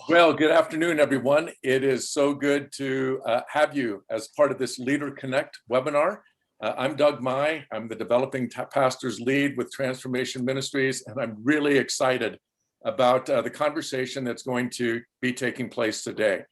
Well, good afternoon, everyone. It is so good to have you as part of this LeaderConnect webinar. I'm Doug Mai. I'm the Developing Pastors Lead with Transformation Ministries, and I'm really excited about the conversation that's going to be taking place today.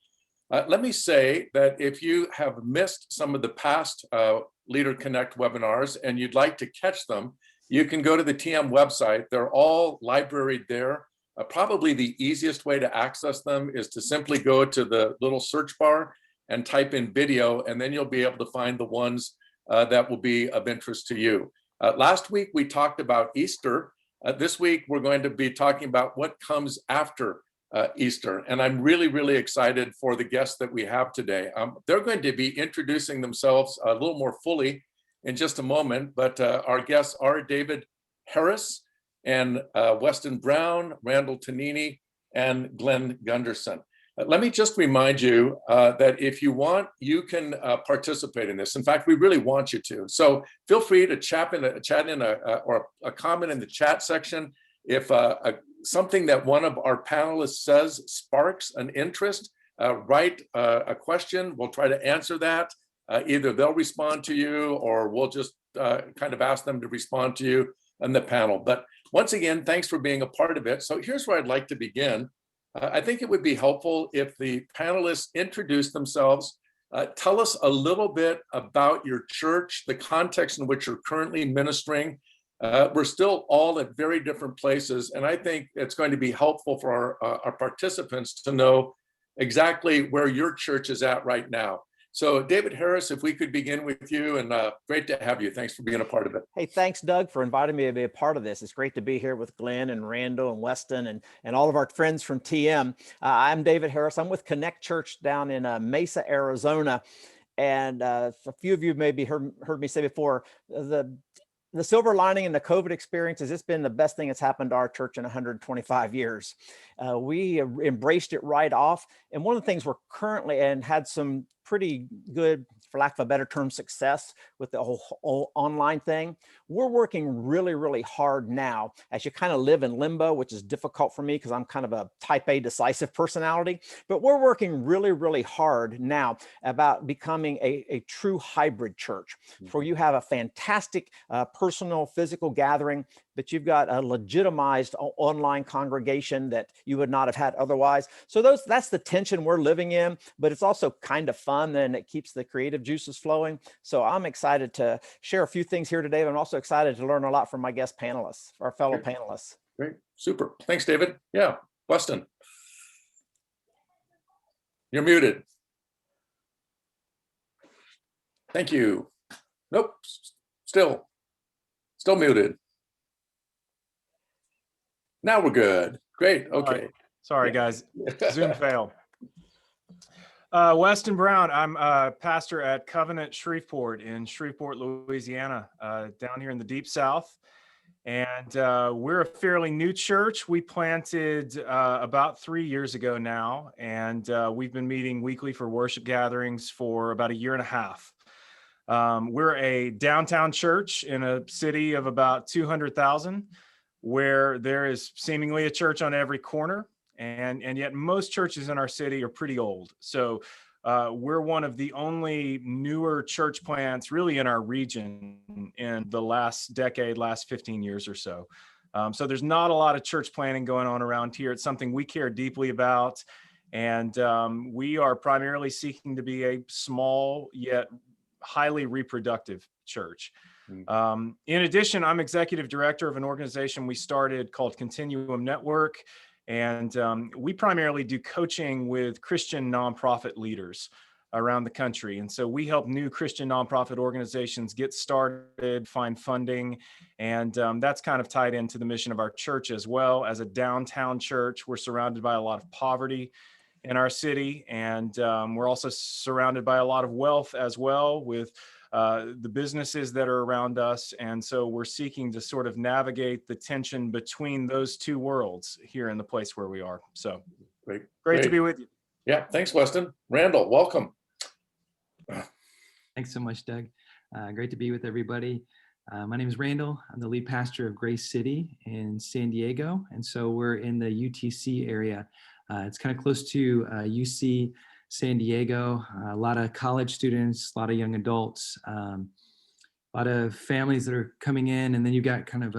Let me say that if you have missed some of the past LeaderConnect webinars and you'd like to catch them, you can go to the TM website. They're all libraried there. Probably the easiest way to access them is to simply go to the little search bar and type in video, and then you'll be able to find the ones that will be of interest to you. Last week, we talked about Easter. This week, we're going to be talking about what comes after Easter. And I'm really, really excited for the guests that we have today. They're going to be introducing themselves a little more fully in just a moment, but our guests are David Harris and Weston Brown, Randall Tonini, and Glenn Gunderson. Let me just remind you that if you want, you can participate in this. In fact, we really want you to. So feel free to chat in or a comment in the chat section. If something that one of our panelists says sparks an interest, write a question. We'll try to answer that. Either they'll respond to you or we'll just kind of ask them to respond to you on the panel. But once again, thanks for being a part of it. So here's where I'd like to begin. I think it would be helpful if the panelists introduce themselves, tell us a little bit about your church, the context in which you're currently ministering. We're still all at very different places, and I think it's going to be helpful for our participants to know exactly where your church is at right now. So David Harris, if we could begin with you, and great to have you. Thanks for being a part of it. Hey, thanks, Doug, for inviting me to be a part of this. It's great to be here with Glenn and Randall and Weston and all of our friends from TM. I'm David Harris. I'm with Connect Church down in Mesa, Arizona. And a few of you maybe heard me say before, the silver lining in the COVID experience is it's been the best thing that's happened to our church in 125 years. We embraced it right off. And one of the things we're currently and had some pretty good, for lack of a better term, success with the whole online thing. We're working really, really hard now as you kind of live in limbo, which is difficult for me because I'm kind of a type A decisive personality, but we're working really, really hard now about becoming a true hybrid church where you have a fantastic personal physical gathering, but you've got a legitimized online congregation that you would not have had otherwise. So that's the tension we're living in, but it's also kind of fun and it keeps the creative juices flowing. So I'm excited to share a few things here today, but I'm also excited to learn a lot from my guest panelists, our fellow panelists. Great, super. Thanks, David. Yeah, Weston. You're muted. Thank you. Nope, still muted. Now we're good. Great. Okay. Sorry, guys. Zoom failed. Weston Brown. I'm a pastor at Covenant Shreveport in Shreveport, Louisiana, down here in the Deep South. And we're a fairly new church. We planted about 3 years ago now, and we've been meeting weekly for worship gatherings for about 1.5 years. We're a downtown church in a city of about 200,000, where there is seemingly a church on every corner. And yet most churches in our city are pretty old. So we're one of the only newer church plants really in our region in the last decade, last 15 years or so. So there's not a lot of church planting going on around here. It's something we care deeply about. And we are primarily seeking to be a small yet highly reproductive church. In addition, I'm executive director of an organization we started called Continuum Network. And we primarily do coaching with Christian nonprofit leaders around the country. And so we help new Christian nonprofit organizations get started, find funding. And that's kind of tied into the mission of our church as well. As a downtown church, we're surrounded by a lot of poverty in our city. And we're also surrounded by a lot of wealth as well with the businesses that are around us. And so we're seeking to sort of navigate the tension between those two worlds here in the place where we are. So great to be with you. Yeah, thanks, Weston. Randall, welcome. Thanks so much, Doug. Great to be with everybody. My name is Randall. I'm the lead pastor of Grace City in San Diego. And so we're in the UTC area. It's kind of close to UC San Diego. A lot of college students, a lot of young adults, a lot of families that are coming in, and then you got kind of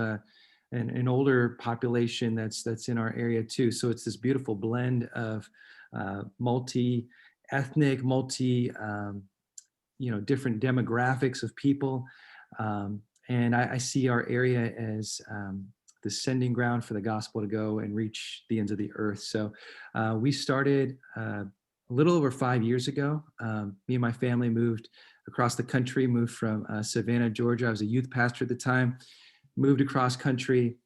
an older population that's in our area too. So it's this beautiful blend of multi-ethnic, different demographics of people. And I see our area as the sending ground for the gospel to go and reach the ends of the earth. So we started a little over 5 years ago. Me and my family moved across the country, moved from Savannah, Georgia. I was a youth pastor at the time, moved across country,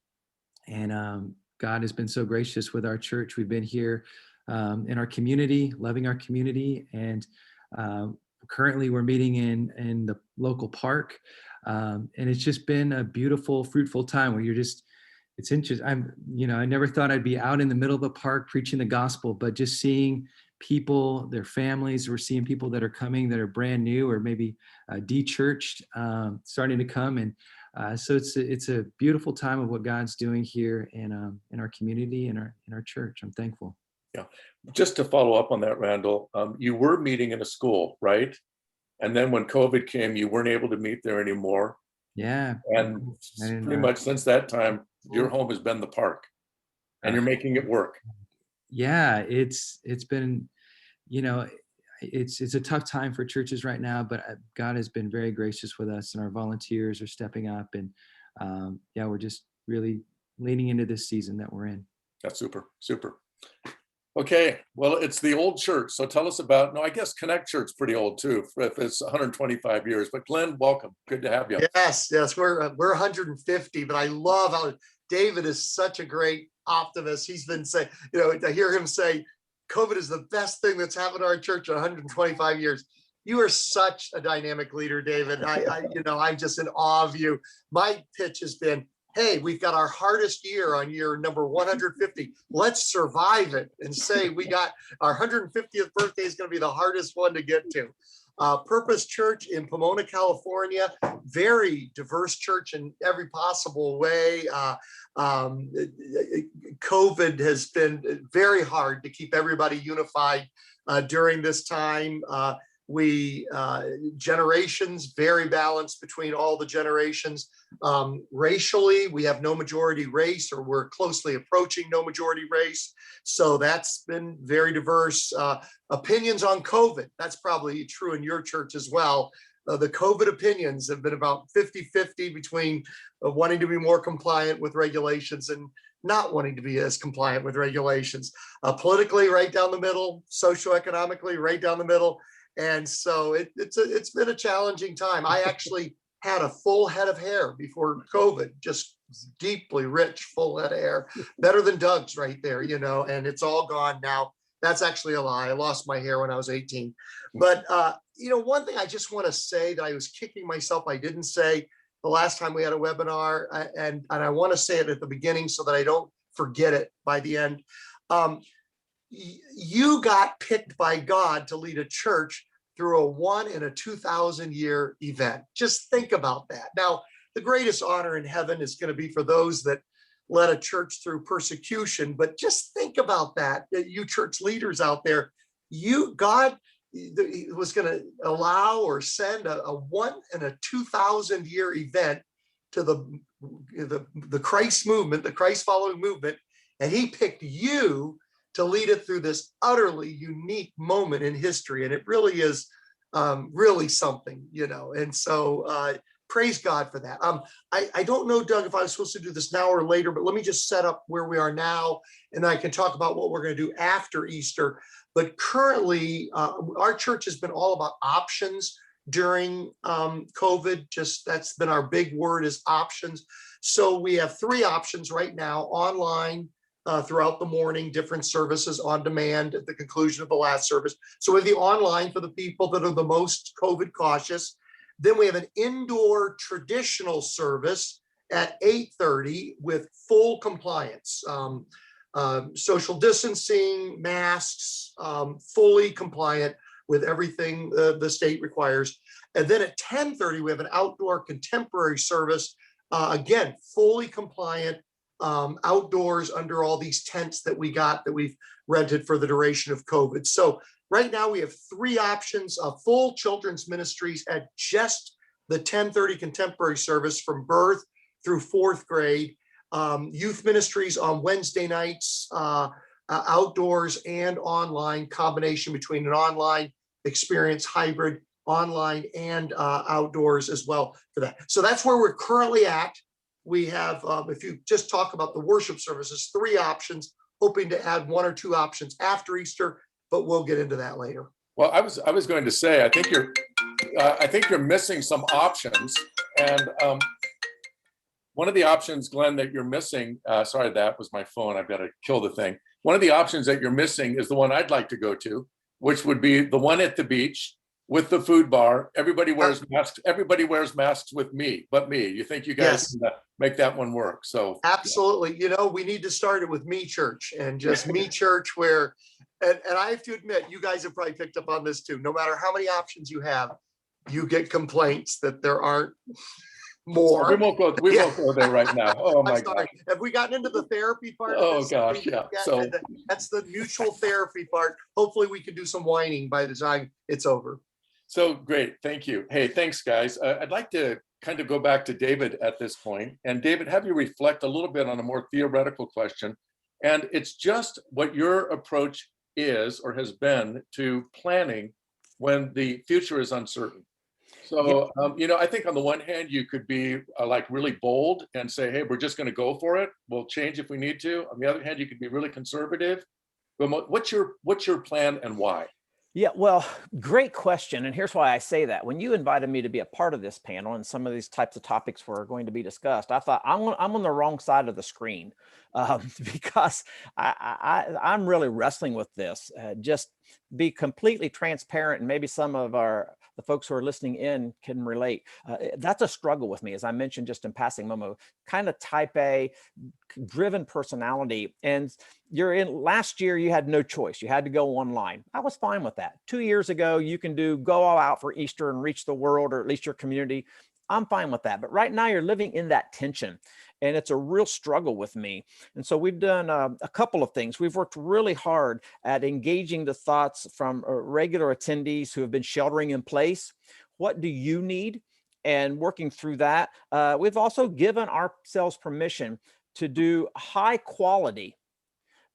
and God has been so gracious with our church. We've been here in our community, loving our community, and currently we're meeting in the local park. And it's just been a beautiful, fruitful time where it's interesting. I never thought I'd be out in the middle of a park preaching the gospel, but just seeing people, their families, we're seeing people that are coming that are brand new or maybe de-churched, starting to come. And so it's a beautiful time of what God's doing here in our community, in our church. I'm thankful. Yeah. Just to follow up on that, Randall, you were meeting in a school, right? And then when COVID came, you weren't able to meet there anymore. Yeah. And pretty much since that time, your home has been the park, and you're making it work. Yeah, it's been, it's a tough time for churches right now, but God has been very gracious with us, and our volunteers are stepping up, and we're just really leaning into this season that we're in. That's super. Okay, well, it's the old church. So tell us about, I guess Connect Church is pretty old too, if it's 125 years. But Glenn, welcome. Good to have you. Yes, we're 150, but I love how David is such a great optimist. He's been saying, to hear him say, COVID is the best thing that's happened to our church in 125 years. You are such a dynamic leader, David. I'm just in awe of you. My pitch has been, hey, we've got our hardest year on year number 150. Let's survive it and say we got our 150th birthday is going to be the hardest one to get to. Purpose Church in Pomona, California, very diverse church in every possible way. COVID has been very hard to keep everybody unified during this time. Generations, very balanced between all the generations. Racially, we have no majority race, or we're closely approaching no majority race. So that's been very diverse. Opinions on COVID, that's probably true in your church as well. The COVID opinions have been about 50-50 between wanting to be more compliant with regulations and not wanting to be as compliant with regulations. Politically, right down the middle. Socioeconomically, right down the middle. And so it's been a challenging time. I actually had a full head of hair before COVID, just deeply rich, full head of hair, better than Doug's right there, and it's all gone now. That's actually a lie. I lost my hair when I was 18. But, one thing I just want to say that I was kicking myself, I didn't say the last time we had a webinar, and I want to say it at the beginning so that I don't forget it by the end. You got picked by God to lead a church through a 1 in a 2,000 year event. Just think about that. Now, the greatest honor in heaven is going to be for those that led a church through persecution, but just think about that, you church leaders out there. God was going to allow or send a 1 in a 2,000 year event to the Christ movement, the Christ following movement, and he picked you to lead it through this utterly unique moment in history. And it really is really something, and so praise God for that. I don't know, Doug, if I was supposed to do this now or later, but let me just set up where we are now, and then I can talk about what we're going to do after Easter. But currently, our church has been all about options during COVID. Just that's been our big word, is options. So we have 3 options right now: online, throughout the morning, different services on demand at the conclusion of the last service. So we have the online for the people that are the most COVID cautious. Then we have an indoor traditional service at 8:30 with full compliance, social distancing, masks, fully compliant with everything the state requires. And then at 10:30, we have an outdoor contemporary service, again, fully compliant, outdoors under all these tents that we've rented for the duration of COVID. So right now we have 3 options of full children's ministries at just the 10:30 contemporary service from birth through 4th grade. Youth ministries on Wednesday nights, outdoors and online, combination between an online experience, hybrid, online and outdoors as well for that. So that's where we're currently at. We have, if you just talk about the worship services, 3 options, hoping to add 1 or 2 options after Easter, but we'll get into that later. Well, I was going to say, I think you're missing some options, and one of the options, Glenn, that you're missing. Sorry, that was my phone. I've got to kill the thing. One of the options that you're missing is the one I'd like to go to, which would be the one at the beach with the food bar. Everybody wears masks. Everybody wears masks but me. You think you guys can make that one work? So absolutely. You know, we need to start it with Me Church, and just Me Church where, and I have to admit, you guys have probably picked up on this too. No matter how many options you have, you get complaints that there aren't more. We won't go there right now. Oh my God. Have we gotten into the therapy part? Oh gosh, yeah. So that's the mutual therapy part. Hopefully we can do some whining by the time it's over. So great, thank you. Hey, thanks guys. I'd like to kind of go back to David at this point. And David, have you reflect a little bit on a more theoretical question. And it's just what your approach is or has been to planning when the future is uncertain. So, you know, I think on the one hand, you could be like really bold and say, hey, we're just going to go for it. We'll change if we need to. On the other hand, you could be really conservative. But what's your plan and why? Yeah, well, great question. And here's why I say that. When you invited me to be a part of this panel and some of these types of topics were going to be discussed, I thought I'm on the wrong side of the screen because I'm really wrestling with this. Just be completely transparent, and maybe some of the folks who are listening in can relate. That's a struggle with me, as I mentioned just in passing, Momo, kind of type A, driven personality. And last year, you had no choice. You had to go online. I was fine with that. 2 years ago, you can go all out for Easter and reach the world, or at least your community. I'm fine with that. But right now you're living in that tension, and it's a real struggle with me. And so we've done a couple of things. We've worked really hard at engaging the thoughts from regular attendees who have been sheltering in place. What do you need? And working through that. We've also given ourselves permission to do high quality,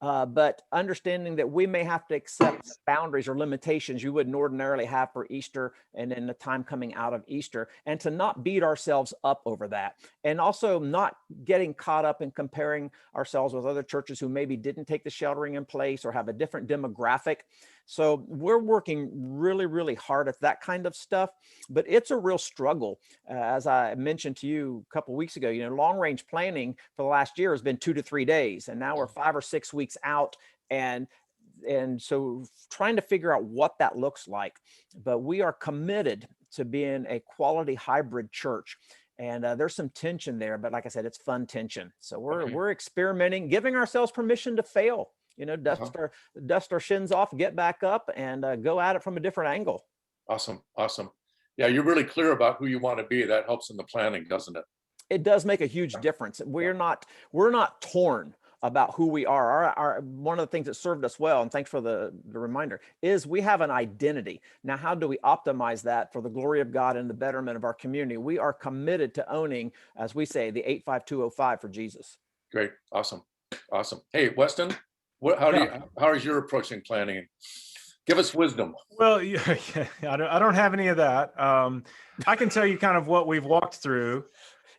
but understanding that we may have to accept boundaries or limitations you wouldn't ordinarily have for Easter and in the time coming out of Easter, and to not beat ourselves up over that. And also not getting caught up in comparing ourselves with other churches who maybe didn't take the sheltering in place or have a different demographic. So we're working really, really hard at that kind of stuff, but it's a real struggle. As I mentioned to you a couple of weeks ago, long range planning for the last year has been 2 to 3 days, and now we're 5 or 6 weeks out. And so trying to figure out what that looks like, but we are committed to being a quality hybrid church. And there's some tension there, but like I said, it's fun tension. So we're experimenting, giving ourselves permission to fail. Dust our shins off, get back up, and go at it from a different angle. Awesome. Yeah, you're really clear about who you want to be. That helps in the planning, doesn't it? It does make a huge difference. We're not torn about who we are. One of the things that served us well, and thanks for the reminder, is we have an identity. Now, how do we optimize that for the glory of God and the betterment of our community? We are committed to owning, as we say, the 85205 for Jesus. Great. Awesome. Hey, Weston, how is your approaching planning? Give us wisdom. Well, I don't have any of that. I can tell you kind of what we've walked through.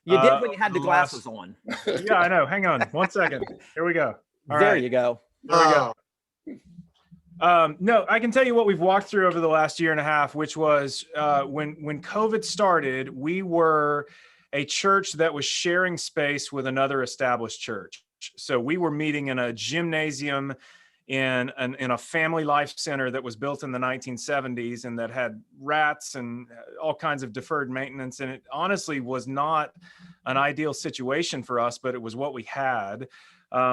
You did when you had the glasses on. Yeah, I know. Hang on 1 second. Here we go. There you go. There we go. No, I can tell you what we've walked through over the last year and a half, which was when COVID started, we were a church that was sharing space with another established church. So we were meeting in a gymnasium in a family life center that was built in the 1970s and that had rats and all kinds of deferred maintenance. And it honestly was not an ideal situation for us, but it was what we had.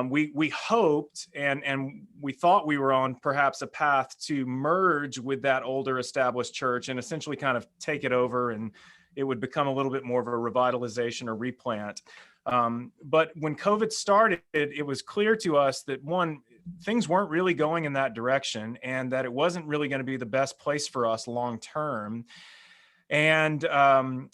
We hoped and we thought we were on perhaps a path to merge with that older established church and essentially kind of take it over, and it would become a little bit more of a revitalization or replant. But when COVID started, it was clear to us that one, things weren't really going in that direction, and that it wasn't really going to be the best place for us long term. And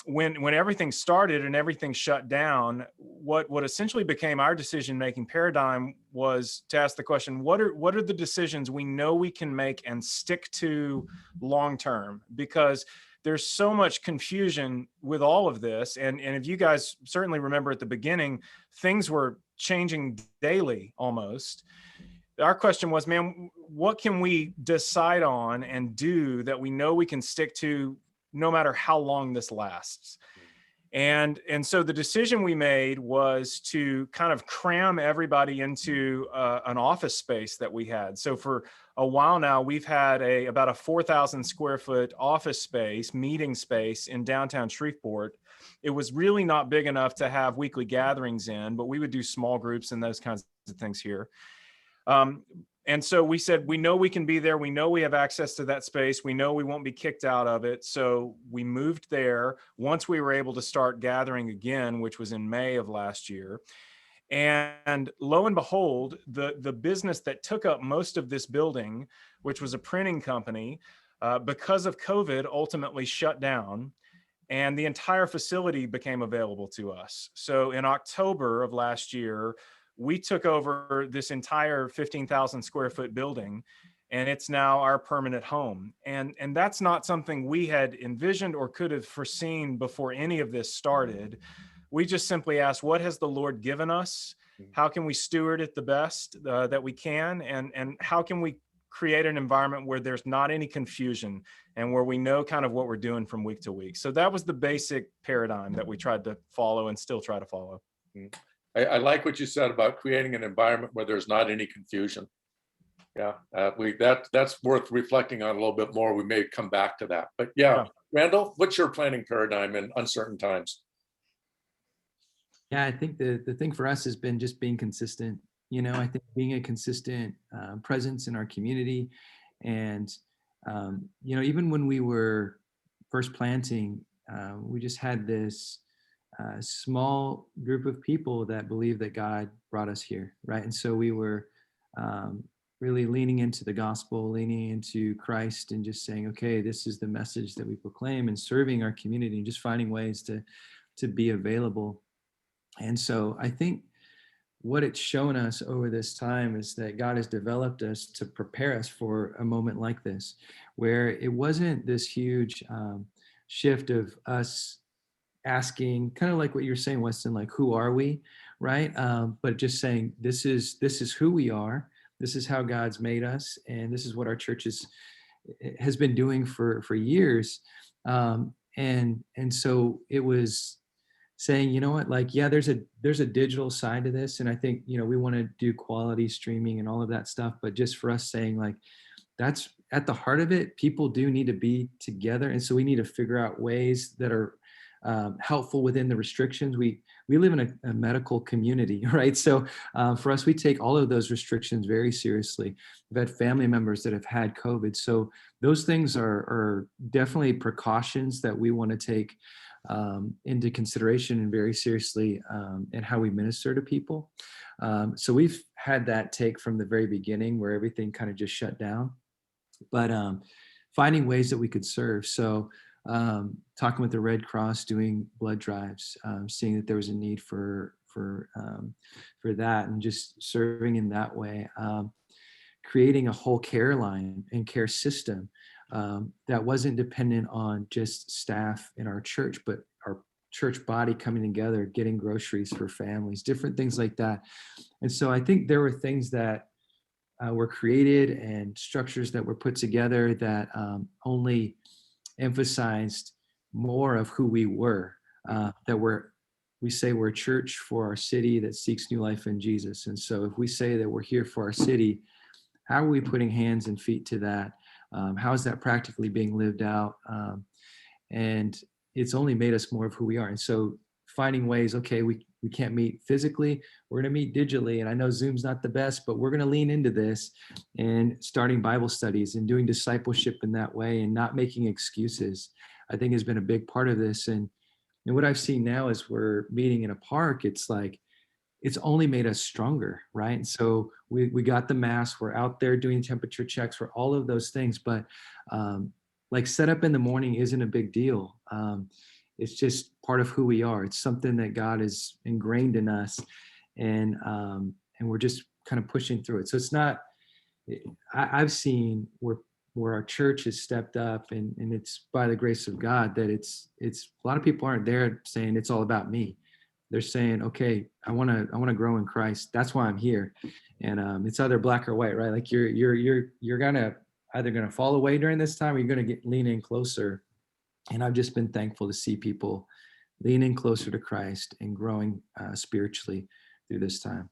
when everything started and everything shut down, what essentially became our decision-making paradigm was to ask the question: what are the decisions we know we can make and stick to long term? Because there's so much confusion with all of this, and if you guys certainly remember at the beginning, things were changing daily almost. Our question was, man, what can we decide on and do that we know we can stick to no matter how long this lasts? And so the decision we made was to kind of cram everybody into an office space that we had. So for a while now, we've had about a 4,000 square foot office space, meeting space in downtown Shreveport. It was really not big enough to have weekly gatherings in, but we would do small groups and those kinds of things here. And so we said, we know we can be there. We know we have access to that space. We know we won't be kicked out of it. So we moved there once we were able to start gathering again, which was in May of last year. And lo and behold, the business that took up most of this building, which was a printing company, because of COVID, ultimately shut down, and the entire facility became available to us. So in October of last year, we took over this entire 15,000 square foot building, and it's now our permanent home. And that's not something we had envisioned or could have foreseen before any of this started. We just simply asked, what has the Lord given us? How can we steward it the best that we can? And how can we create an environment where there's not any confusion and where we know kind of what we're doing from week to week? So that was the basic paradigm that we tried to follow and still try to follow. I like what you said about creating an environment where there's not any confusion. Yeah, that's worth reflecting on a little bit more. We may come back to that. But yeah, Randall, what's your planning paradigm in uncertain times? Yeah, I think the thing for us has been just being consistent. You know, I think being a consistent presence in our community. And, you know, even when we were first planting, we just had this small group of people that believed that God brought us here, right? And so we were really leaning into the gospel, leaning into Christ, and just saying, okay, this is the message that we proclaim, and serving our community and just finding ways to be available. And so I think what it's shown us over this time is that God has developed us to prepare us for a moment like this, where it wasn't this huge shift of us asking, kind of like what you're saying, Weston, like, who are we, right? But just saying, this is who we are. This is how God's made us, and this is what our church has been doing for years. And so it was saying, you know what, like, yeah, there's a digital side to this, and I think, you know, we want to do quality streaming and all of that stuff, but just for us saying, like, that's at the heart of it. People do need to be together, and so we need to figure out ways that are helpful within the restrictions. We live in a medical community, right? So for us, we take all of those restrictions very seriously. We've had family members that have had COVID. So those things are definitely precautions that we want to take into consideration and very seriously in how we minister to people. So we've had that take from the very beginning, where everything kind of just shut down, but finding ways that we could serve. So talking with the Red Cross, doing blood drives, seeing that there was a need for that, and just serving in that way. Creating a whole care line and care system that wasn't dependent on just staff in our church, but our church body coming together, getting groceries for families, different things like that. And so I think there were things that were created and structures that were put together that only emphasized more of who we were, that we say we're a church for our city that seeks new life in Jesus. And so if we say that we're here for our city, how are we putting hands and feet to that? How is that practically being lived out? And it's only made us more of who we are. And so finding ways, okay, we can't meet physically, we're going to meet digitally. And I know Zoom's not the best, but we're going to lean into this and starting Bible studies and doing discipleship in that way, and not making excuses, I think, has been a big part of this. And And what I've seen now is we're meeting in a park. It's like, it's only made us stronger, right? And so we got the mask, we're out there doing temperature checks for all of those things, but like setup in the morning isn't a big deal. It's just part of who we are. It's something that God has ingrained in us, and we're just kind of pushing through it. So it's not, I've seen where our church has stepped up, and it's by the grace of God that it's a lot of people aren't there saying it's all about me. They're saying, okay, I want to grow in Christ. That's why I'm here. And it's either black or white, right? Like you're gonna either gonna fall away during this time, or you're gonna lean in closer. And I've just been thankful to see people leaning closer to Christ and growing spiritually through this time.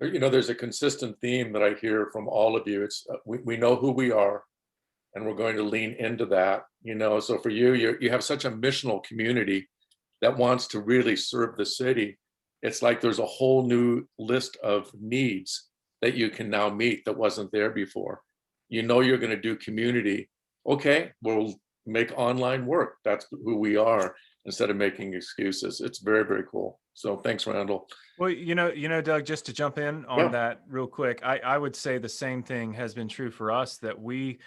You know, there's a consistent theme that I hear from all of you. It's we know who we are, and we're going to lean into that. You know, so for you have such a missional community that wants to really serve the city. It's like there's a whole new list of needs that you can now meet that wasn't there before. You know, you're going to do community. Okay, we'll make online work. That's who we are, instead of making excuses. It's very, very cool. So thanks, Randall. Well, Doug, just to jump in on that real quick, I would say the same thing has been true for us, that we've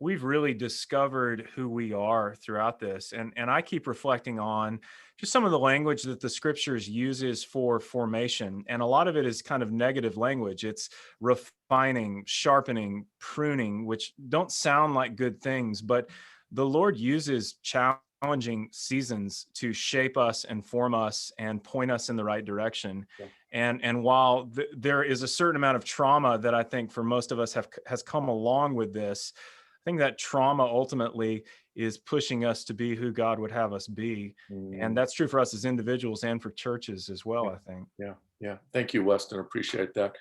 really discovered who we are throughout this. And I keep reflecting on just some of the language that the scriptures uses for formation. And a lot of it is kind of negative language. It's refining, sharpening, pruning, which don't sound like good things, but the Lord uses challenging seasons to shape us and form us and point us in the right direction. Yeah. And while there is a certain amount of trauma that I think for most of us has come along with this, I think that trauma ultimately is pushing us to be who God would have us be. And that's true for us as individuals and for churches as well, I think. Yeah. Thank you, Weston. Appreciate that.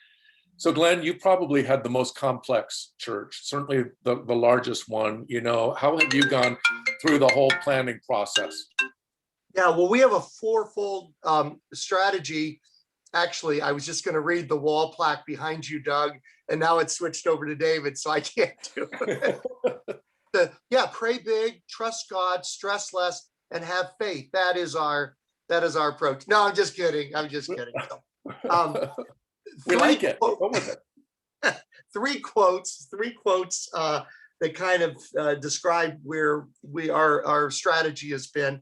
So Glenn, you probably had the most complex church, certainly the largest one. You know, how have you gone through the whole planning process? Yeah, well, we have a fourfold strategy. Actually, I was just going to read the wall plaque behind you, Doug, and now it's switched over to David, so I can't do it. Pray big, trust God, stress less, and have faith. That is our approach. No, I'm just kidding. We like it. Go with it. Three quotes that kind of describe where our strategy has been.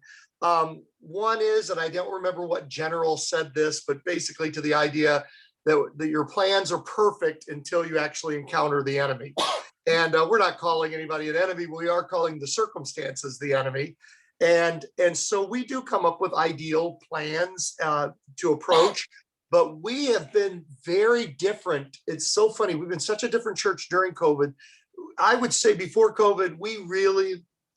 One is, and I don't remember what general said this, but basically to the idea that your plans are perfect until you actually encounter the enemy. And we're not calling anybody an enemy. We are calling the circumstances the enemy. And so we do come up with ideal plans to approach, but we have been very different. It's so funny. We've been such a different church during COVID. I would say before COVID,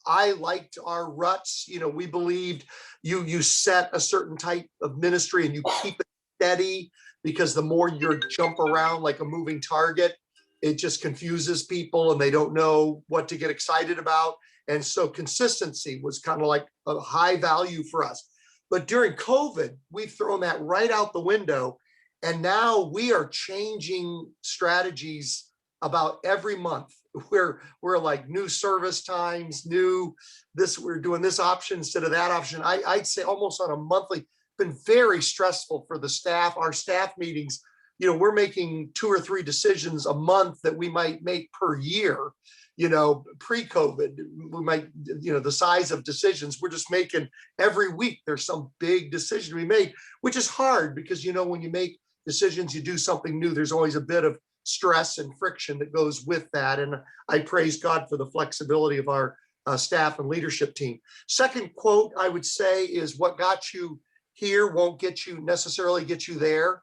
I liked our ruts. You know, we believed you set a certain type of ministry and you keep it steady, because the more you jump around like a moving target, it just confuses people and they don't know what to get excited about. And so consistency was kind of like a high value for us. But during COVID, we've thrown that right out the window. And now we are changing strategies about every month. We're like new service times, we're doing this option instead of that option. I'd say almost on a monthly, been very stressful for the staff. Our staff meetings, you know, we're making 2 or 3 decisions a month that we might make per year. You know, pre-COVID, we might, you know, the size of decisions we're just making every week. There's some big decision we make, which is hard because, you know, when you make decisions, you do something new, there's always a bit of stress and friction that goes with that. And I praise God for the flexibility of our staff and leadership team. Second quote I would say is, what got you here won't necessarily get you there.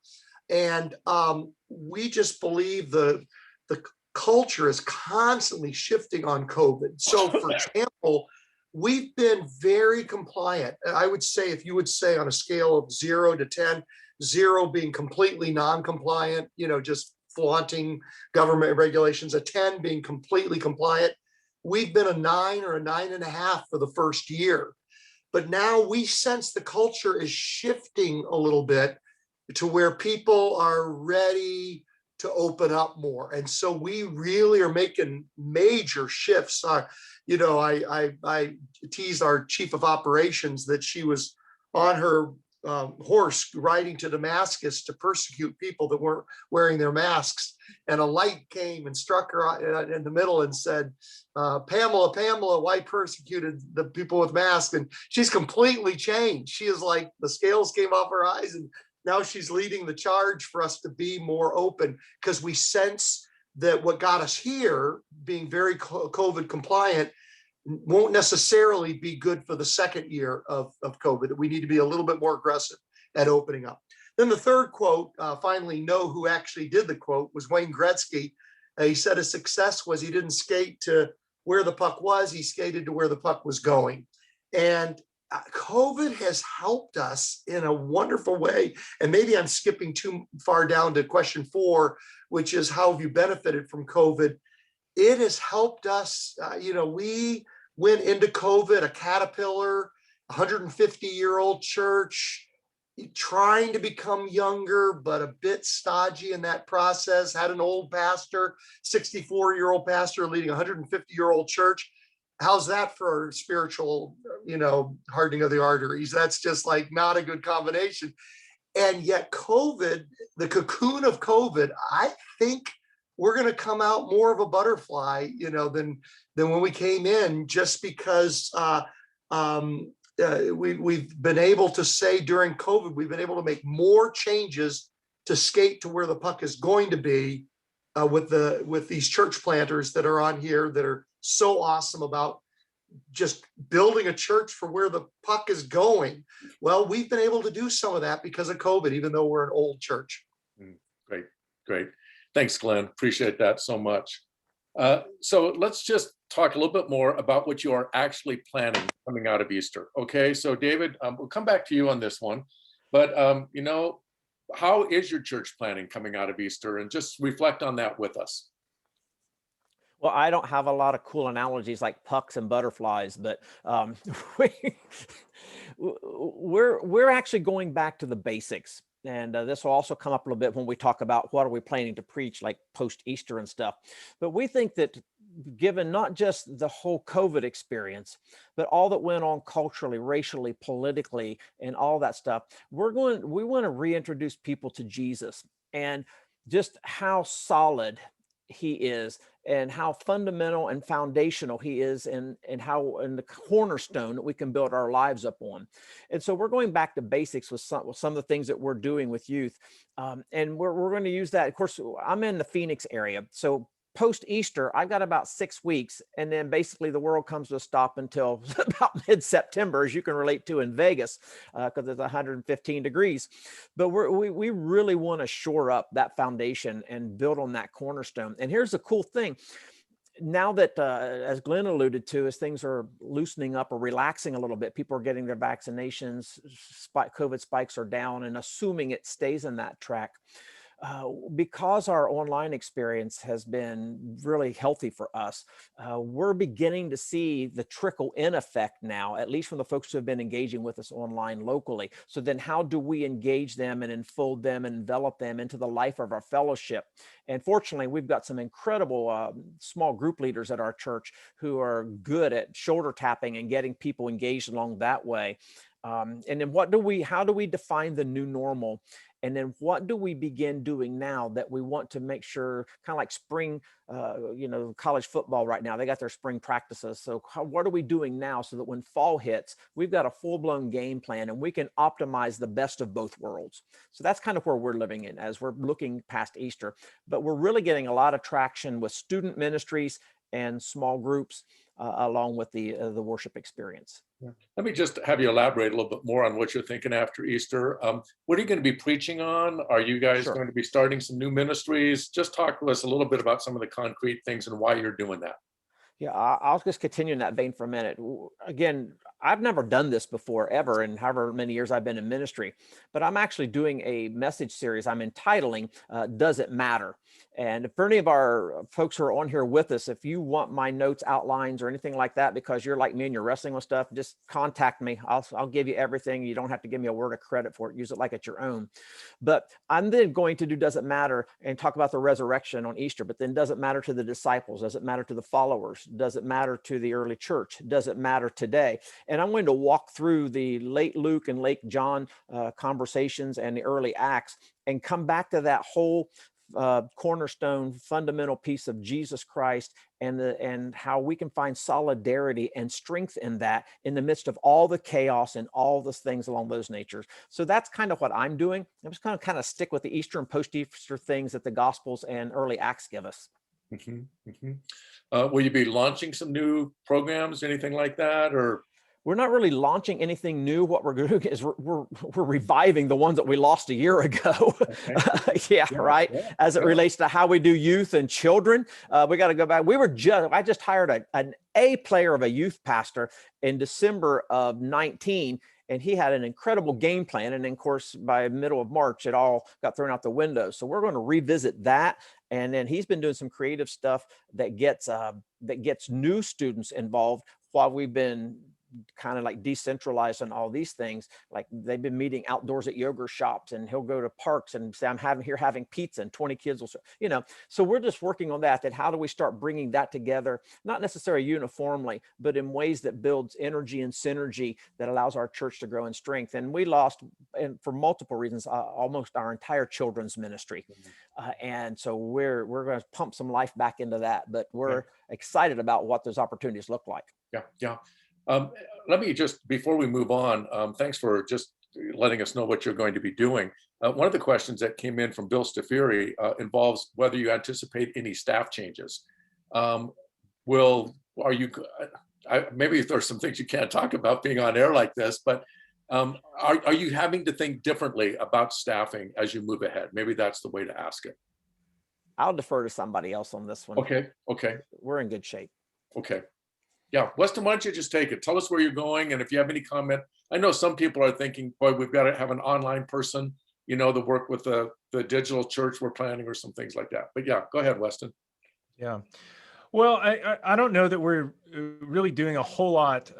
And we just believe the culture is constantly shifting on COVID. So for example, we've been very compliant. I would say, if you would say on a scale of 0 to 10, 0 being completely non-compliant, you know, just flaunting government regulations, a 10 being completely compliant. We've been a 9 or a 9.5 for the first year. But now we sense the culture is shifting a little bit to where people are ready to open up more. And so we really are making major shifts. I teased our chief of operations that she was on her horse riding to Damascus to persecute people that weren't wearing their masks. And a light came and struck her in the middle and said, Pamela, why persecuted the people with masks? And she's completely changed. She is like, the scales came off her eyes, and now she's leading the charge for us to be more open, because we sense that what got us here, being very COVID compliant, won't necessarily be good for the second year of COVID. We need to be a little bit more aggressive at opening up. Then the third quote, finally know who actually did the quote, was Wayne Gretzky. He said his success was he didn't skate to where the puck was, he skated to where the puck was going. And COVID has helped us in a wonderful way. And maybe I'm skipping too far down to question 4, which is how have you benefited from COVID? It has helped us. We went into COVID, a caterpillar, 150-year-old church, trying to become younger, but a bit stodgy in that process. Had an old pastor, 64-year-old pastor leading a 150-year-old church. How's that for spiritual, hardening of the arteries? That's just like not a good combination. And yet COVID, the cocoon of COVID, I think we're going to come out more of a butterfly, than when we came in, just because we've been able to say during COVID, we've been able to make more changes to skate to where the puck is going to be with these church planters that are on here that are so awesome about just building a church for where the puck is going. Well, we've been able to do some of that because of COVID, even though we're an old church. Great. Thanks, Glenn. Appreciate that so much. So let's just talk a little bit more about what you are actually planning coming out of Easter. Okay, so David, we'll come back to you on this one, but how is your church planning coming out of Easter? And just reflect on that with us. Well, I don't have a lot of cool analogies like pucks and butterflies, but we're actually going back to the basics. And this will also come up a little bit when we talk about what are we planning to preach, like post-Easter and stuff. But we think that given not just the whole COVID experience, but all that went on culturally, racially, politically, and all that stuff, we want to reintroduce people to Jesus and just how solid he is and how fundamental and foundational he is and the cornerstone that we can build our lives up on. And so we're going back to basics with some of the things that we're doing with youth. And we're going to use that. Of course, I'm in the Phoenix area. So post-Easter, I've got about 6 weeks, and then basically the world comes to a stop until about mid-September, as you can relate to in Vegas, because it's 115 degrees. But we really want to shore up that foundation and build on that cornerstone. And here's the cool thing. Now that, as Glenn alluded to, as things are loosening up or relaxing a little bit, people are getting their vaccinations, COVID spikes are down, and assuming it stays in that track, because our online experience has been really healthy for us, we're beginning to see the trickle in effect now, at least from the folks who have been engaging with us online locally. So then how do we engage them and enfold them and envelop them into the life of our fellowship? And fortunately, we've got some incredible small group leaders at our church who are good at shoulder tapping and getting people engaged along that way. And then how do we define the new normal? And then what do we begin doing now that we want to make sure, kind of like spring, college football right now, they got their spring practices. So what are we doing now so that when fall hits, we've got a full-blown game plan and we can optimize the best of both worlds. So that's kind of where we're living in as we're looking past Easter. But we're really getting a lot of traction with student ministries and small groups along with the worship experience. Let me just have you elaborate a little bit more on what you're thinking after Easter. What are you going to be preaching on? Are you guys going to be starting some new ministries? Just talk to us a little bit about some of the concrete things and why you're doing that. Yeah, I'll just continue in that vein for a minute. Again, I've never done this before ever in however many years I've been in ministry, but I'm actually doing a message series I'm entitling, Does It Matter? And for any of our folks who are on here with us, if you want my notes, outlines, or anything like that, because you're like me and you're wrestling with stuff, just contact me. I'll give you everything. You don't have to give me a word of credit for it. Use it like it's your own. But I'm then going to do Does It Matter and talk about the resurrection on Easter, but then does it matter to the disciples? Does it matter to the followers? Does it matter to the early church? Does it matter today? And I'm going to walk through the late Luke and late John conversations and the early Acts and come back to that whole cornerstone fundamental piece of Jesus Christ and how we can find solidarity and strength in that in the midst of all the chaos and all those things along those natures. So that's kind of what I'm doing. I'm just going to kind of stick with the Easter and post-Easter things that the Gospels and early Acts give us. Will you be launching some new programs, anything like that, or? We're not really launching anything new. What we're doing is we're reviving the ones that we lost a year ago. Okay. Right. As it relates to how we do youth and children, we got to go back. I just hired an A player of a youth pastor in December of 19. And he had an incredible game plan. And then, of course, by middle of March, it all got thrown out the window. So we're going to revisit that. And then he's been doing some creative stuff that gets new students involved while we've been kind of like decentralized on all these things. Like they've been meeting outdoors at yoga shops, and he'll go to parks and say, I'm having pizza, and 20 kids will, so we're just working on that how do we start bringing that together, not necessarily uniformly, but in ways that builds energy and synergy that allows our church to grow in strength. And we lost, and for multiple reasons, almost our entire children's ministry. And so we're going to pump some life back into that, but we're excited about what those opportunities look like. Yeah. Let me just, before we move on, thanks for just letting us know what you're going to be doing. One of the questions that came in from Bill Stafiri involves whether you anticipate any staff changes. Maybe there's some things you can't talk about being on air like this, but are you having to think differently about staffing as you move ahead? Maybe that's the way to ask it. I'll defer to somebody else on this one. Okay. We're in good shape. Okay. Yeah, Weston, why don't you just take it? Tell us where you're going, and if you have any comment. I know some people are thinking, boy, we've got to have an online person, to work with the digital church we're planning or some things like that. But yeah, go ahead, Weston. Yeah. Well, I don't know that we're really doing a whole lot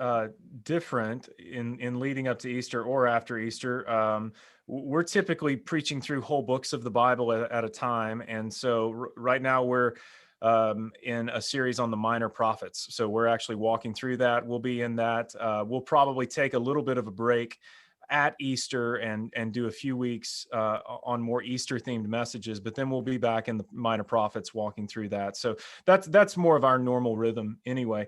different in leading up to Easter or after Easter. We're typically preaching through whole books of the Bible at a time. And so right now we're in a series on the minor prophets. So we're actually walking through that. We'll be in that. We'll probably take a little bit of a break at Easter and do a few weeks on more Easter themed messages, but then we'll be back in the minor prophets walking through that. So that's more of our normal rhythm anyway.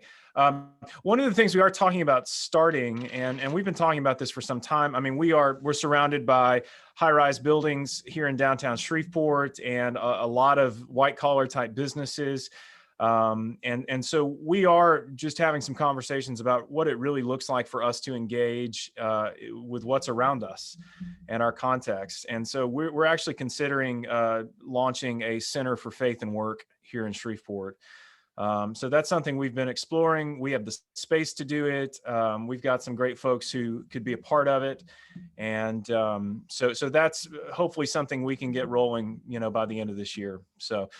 One of the things we are talking about starting, and we've been talking about this for some time. I mean, we're surrounded by high-rise buildings here in downtown Shreveport and a lot of white-collar type businesses. And so we are just having some conversations about what it really looks like for us to engage with what's around us and our context. And so we're actually considering launching a Center for Faith and Work here in Shreveport. So that's something we've been exploring. We have the space to do it. We've got some great folks who could be a part of it. And so that's hopefully something we can get rolling, by the end of this year. So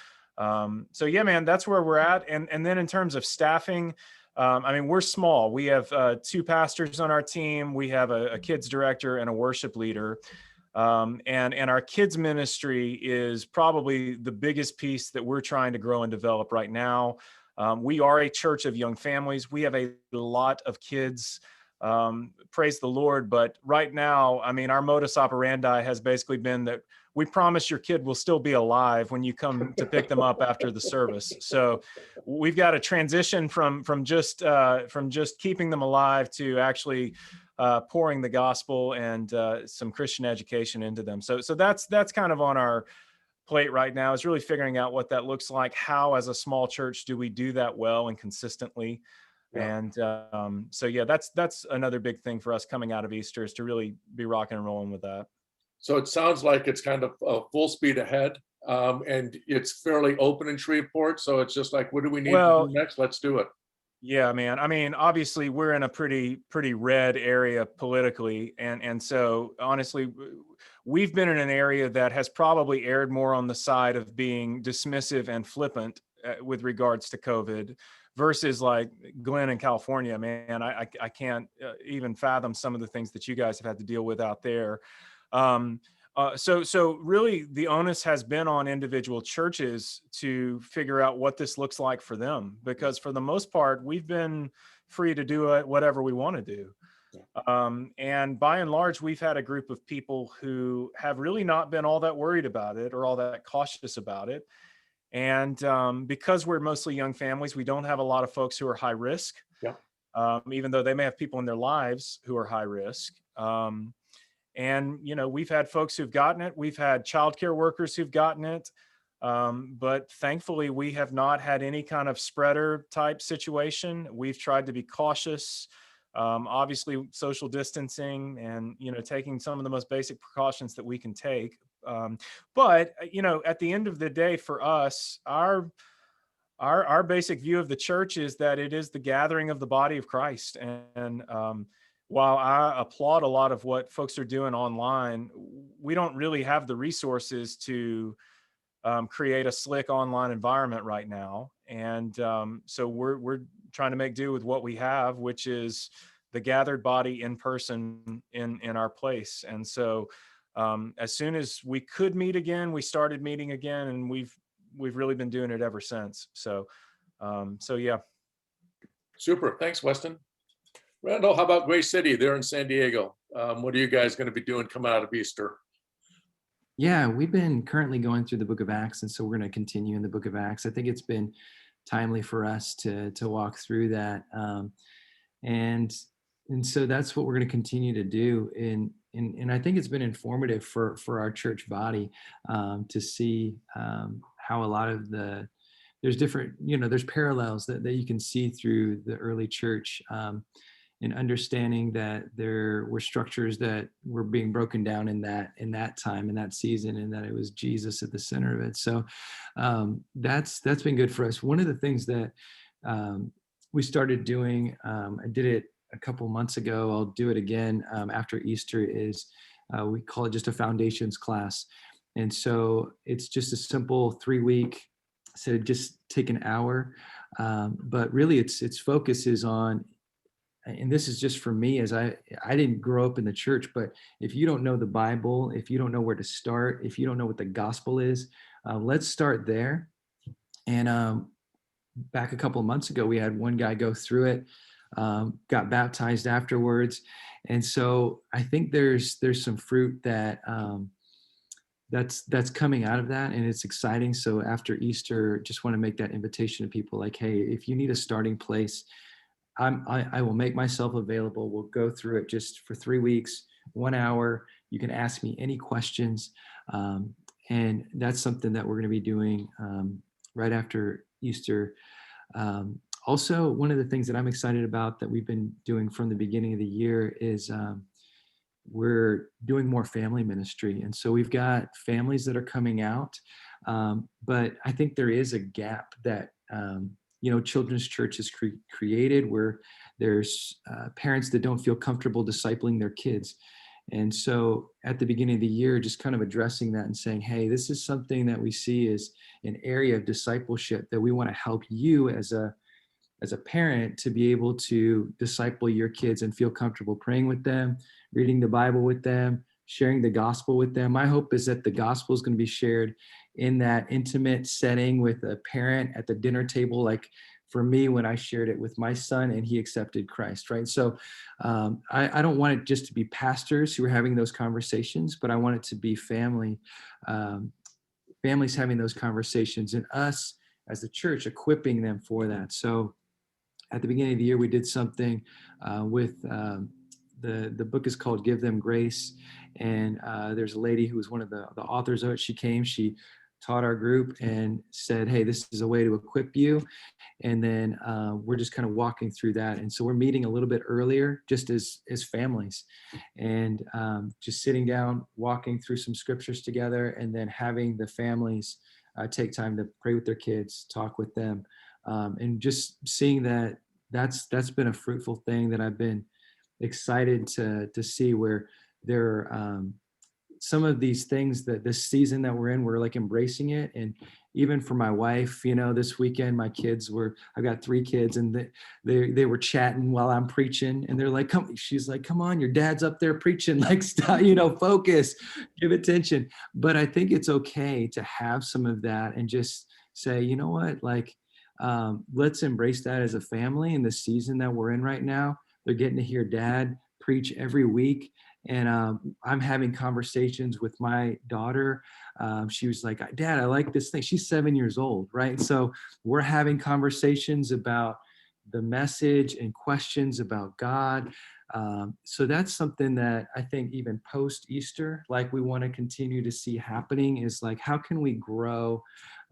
yeah, man, that's where we're at. And then in terms of staffing, I mean, we're small. We have 2 pastors on our team. We have a kids director and a worship leader. And our kids ministry is probably the biggest piece that we're trying to grow and develop right now. We are a church of young families. We have a lot of kids. Praise the Lord. But right now, I mean, our modus operandi has basically been that we promise your kid will still be alive when you come to pick them up after the service. So we've got to transition from just keeping them alive to actually pouring the gospel and some Christian education into them. So that's kind of on our plate right now, is really figuring out what that looks like. How, as a small church, do we do that well and consistently? Yeah. And so yeah, that's another big thing for us coming out of Easter, is to really be rocking and rolling with that. So it sounds like it's kind of full speed ahead, and it's fairly open in Shreveport. So it's just like, what do we need to do next? Let's do it. Yeah, man. I mean, obviously we're in a pretty red area politically. And so honestly, we've been in an area that has probably erred more on the side of being dismissive and flippant with regards to COVID versus like Glenn in California, man. I can't even fathom some of the things that you guys have had to deal with out there. So really the onus has been on individual churches to figure out what this looks like for them, because for the most part, we've been free to do whatever we want to do. And by and large, we've had a group of people who have really not been all that worried about it or all that cautious about it. And because we're mostly young families, we don't have a lot of folks who are high risk, Yeah. even though they may have people in their lives who are high risk. And, you know, we've had folks who've gotten it. We've had childcare workers who've gotten it. But thankfully, we have not had any kind of spreader type situation. We've tried to be cautious, obviously social distancing and, you know, taking some of the most basic precautions that we can take. But, you know, at the end of the day, for us, our basic view of the church is that it is the gathering of the body of Christ. And while I applaud a lot of what folks are doing online, we don't really have the resources to create a slick online environment right now. And so we're trying to make do with what we have, which is the gathered body in person in our place. And so as soon as we could meet again, we started meeting again, and we've really been doing it ever since. So yeah. Super. Thanks, Weston. Randall, how about Grace City there in San Diego? What are you guys going to be doing coming out of Easter? Yeah, we've been currently going through the book of Acts, and so we're going to continue in the book of Acts. I think it's been timely for us to walk through that. And so that's what we're going to continue to do. And I think it's been informative for our church body to see how a lot of there's different, you know, there's parallels that you can see through the early church in understanding that there were structures that were being broken down in that time, in that season, and that it was Jesus at the center of it. So that's been good for us. One of the things that we started doing, I did it a couple months ago, I'll do it again after Easter, is we call it just a foundations class. And so it's just a simple 3-week, so just take an hour. But really its focus is on, and this is just for me, as I didn't grow up in the church, but if you don't know the Bible, if you don't know where to start, if you don't know what the gospel is, let's start there. And back a couple of months ago, we had one guy go through it, got baptized afterwards. And so I think there's some fruit that that's coming out of that, and it's exciting. So after Easter, just want to make that invitation to people like, hey, if you need a starting place, I will make myself available. We'll go through it just for 3 weeks, 1 hour. You can ask me any questions. And that's something that we're going to be doing right after Easter. Also, one of the things that I'm excited about that we've been doing from the beginning of the year is we're doing more family ministry. And so we've got families that are coming out. But I think there is a gap that Children's Church has created, where there's parents that don't feel comfortable discipling their kids. And so at the beginning of the year, just kind of addressing that and saying, hey, this is something that we see as an area of discipleship that we want to help you as a parent to be able to disciple your kids and feel comfortable praying with them, reading the Bible with them, sharing the gospel with them. My hope is that the gospel is going to be shared in that intimate setting with a parent at the dinner table, like for me when I shared it with my son and he accepted Christ, right? So I don't want it just to be pastors who are having those conversations, but I want it to be families having those conversations, and us as the church equipping them for that. So at the beginning of the year, we did something with the book is called Give Them Grace. And there's a lady who was one of the authors of it. She came, she taught our group and said, hey, this is a way to equip you. And then we're just kind of walking through that. And so we're meeting a little bit earlier, just as families, and just sitting down, walking through some scriptures together, and then having the families take time to pray with their kids, talk with them, and just seeing that that's been a fruitful thing that I've been excited to see, where there are some of these things that this season that we're in, we're like embracing it. And even for my wife, this weekend, my kids I've got 3 kids, and they were chatting while I'm preaching, and they're like, she's like, come on, your dad's up there preaching, like, stop, focus, give attention. But I think it's okay to have some of that and just say, you know what, like, let's embrace that as a family in the season that we're in right now. They're getting to hear dad preach every week. And I'm having conversations with my daughter. She was like, Dad, I like this thing. She's 7 years old, right? So we're having conversations about the message and questions about God. So that's something that I think even post-Easter, like, we want to continue to see happening, is like, how can we grow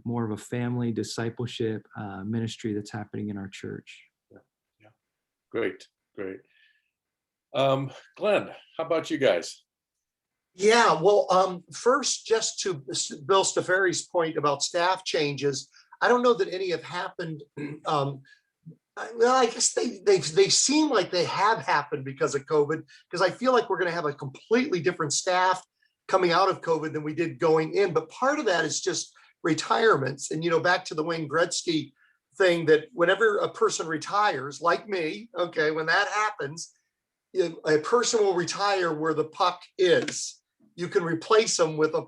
more of a family discipleship ministry that's happening in our church? Yeah. Great. Glenn, how about you guys? Yeah, well, first, just to Bill Stafari's point about staff changes, I don't know that any have happened. Well, I guess they seem like they have happened because of COVID, because I feel like we're going to have a completely different staff coming out of COVID than we did going in. But part of that is just retirements. And, back to the Wayne Gretzky thing, that whenever a person retires, like me, okay, when that happens, a person will retire where the puck is. You can replace them with a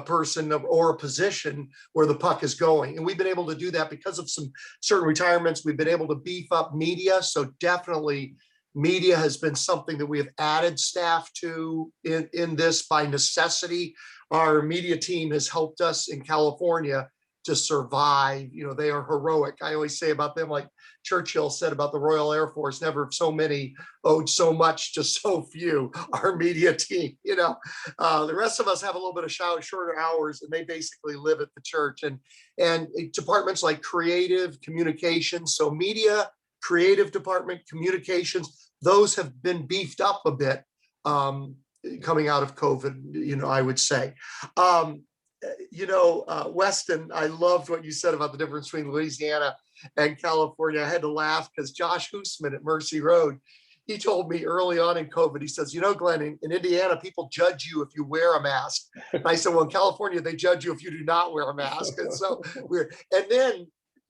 person or a position where the puck is going. And we've been able to do that because of some certain retirements. We've been able to beef up media. So definitely media has been something that we have added staff to in this by necessity. Our media team has helped us in California to survive. They are heroic. I always say about them, like Churchill said about the Royal Air Force, never so many owed so much to so few. Our media team, the rest of us have a little bit of shorter hours, and they basically live at the church. And departments like creative, communications, so media, creative department, communications, those have been beefed up a bit coming out of COVID, I would say. Weston, I loved what you said about the difference between Louisiana and California. I had to laugh because Josh Hoosman at Mercy Road, he told me early on in COVID, he says, Glenn, in Indiana, people judge you if you wear a mask. And I said, well, in California, they judge you if you do not wear a mask. And so weird. And then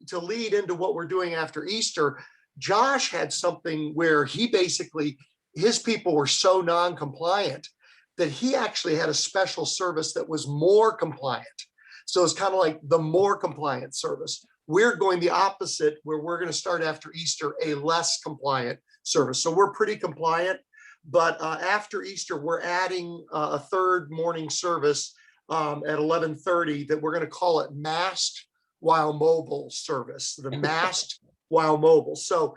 to lead into what we're doing after Easter, Josh had something where his people were so non-compliant that he actually had a special service that was more compliant. So it's kind of like the more compliant service. We're going the opposite, where we're going to start after Easter a less compliant service. So we're pretty compliant, but after Easter, we're adding a third morning service at 11:30 that we're going to call it masked while mobile service, the masked while mobile. So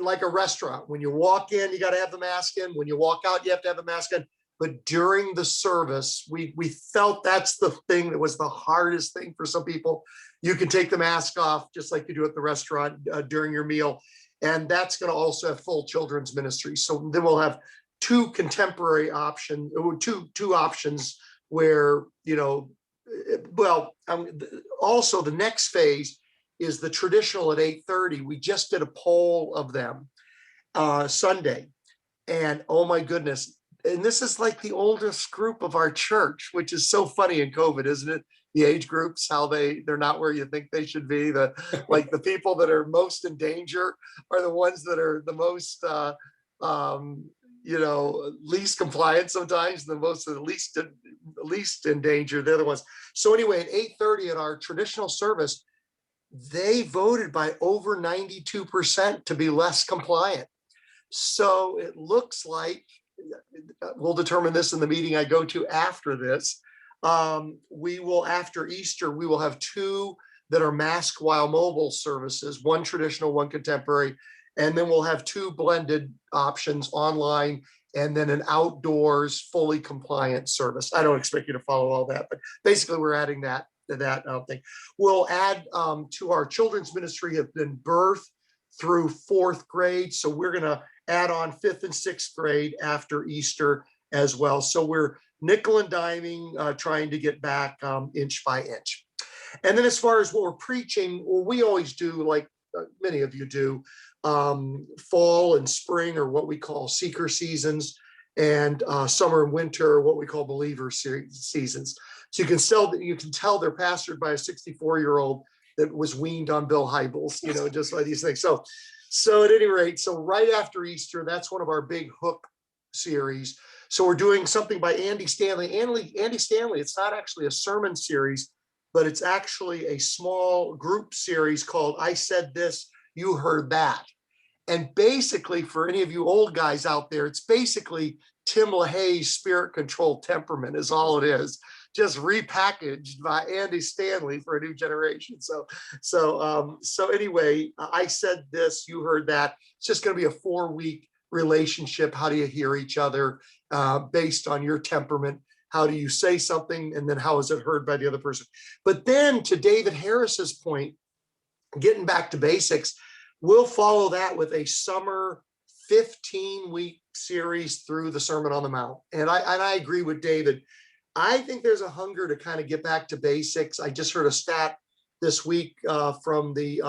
like a restaurant, when you walk in, you got to have the mask in. When you walk out, you have to have the mask in. But during the service, we felt that's the thing that was the hardest thing for some people. You can take the mask off just like you do at the restaurant during your meal. And that's going to also have full children's ministry. So then we'll have two contemporary options, two options where, also the next phase is the traditional at 8:30. We just did a poll of them Sunday. And oh my goodness. And this is like the oldest group of our church, which is so funny in COVID, isn't it? The age groups, how they're not where you think they should be. The people that are most in danger are the ones that are the most, least compliant sometimes, the least in danger. They're the ones. So anyway, at 8:30 at our traditional service, they voted by over 92% to be less compliant. So it looks like, we'll determine this in the meeting I go to after this. After Easter, we will have two that are mask while mobile services, one traditional, one contemporary, and then we'll have two blended options online, and then an outdoors fully compliant service. I don't expect you to follow all that, but basically we're adding that thing. We'll add to our children's ministry have been birth through 4th grade. So we're going to add on 5th and 6th grade after Easter as well. So we're nickel and diming, trying to get back inch by inch. And then as far as what we're preaching, well, we always do like many of you do. Fall and spring are what we call seeker seasons, and summer and winter are what we call believer seasons. So you can tell they're pastored by a 64-year-old that was weaned on Bill Hybels, just like these things. So at any rate, so right after Easter, that's one of our big hook series. So we're doing something by Andy Stanley. Andy Stanley, it's not actually a sermon series, but it's actually a small group series called I Said This, You Heard That. And basically, for any of you old guys out there, it's basically Tim LaHaye's Spirit Controlled Temperament is all it is, just repackaged by Andy Stanley for a new generation. So anyway, I Said This, You Heard That. It's just going to be a 4-week relationship. How do you hear each other based on your temperament? How do you say something? And then how is it heard by the other person? But then to David Harris's point, getting back to basics, we'll follow that with a summer 15-week series through the Sermon on the Mount. And I agree with David. I think there's a hunger to kind of get back to basics. I just heard a stat this week from the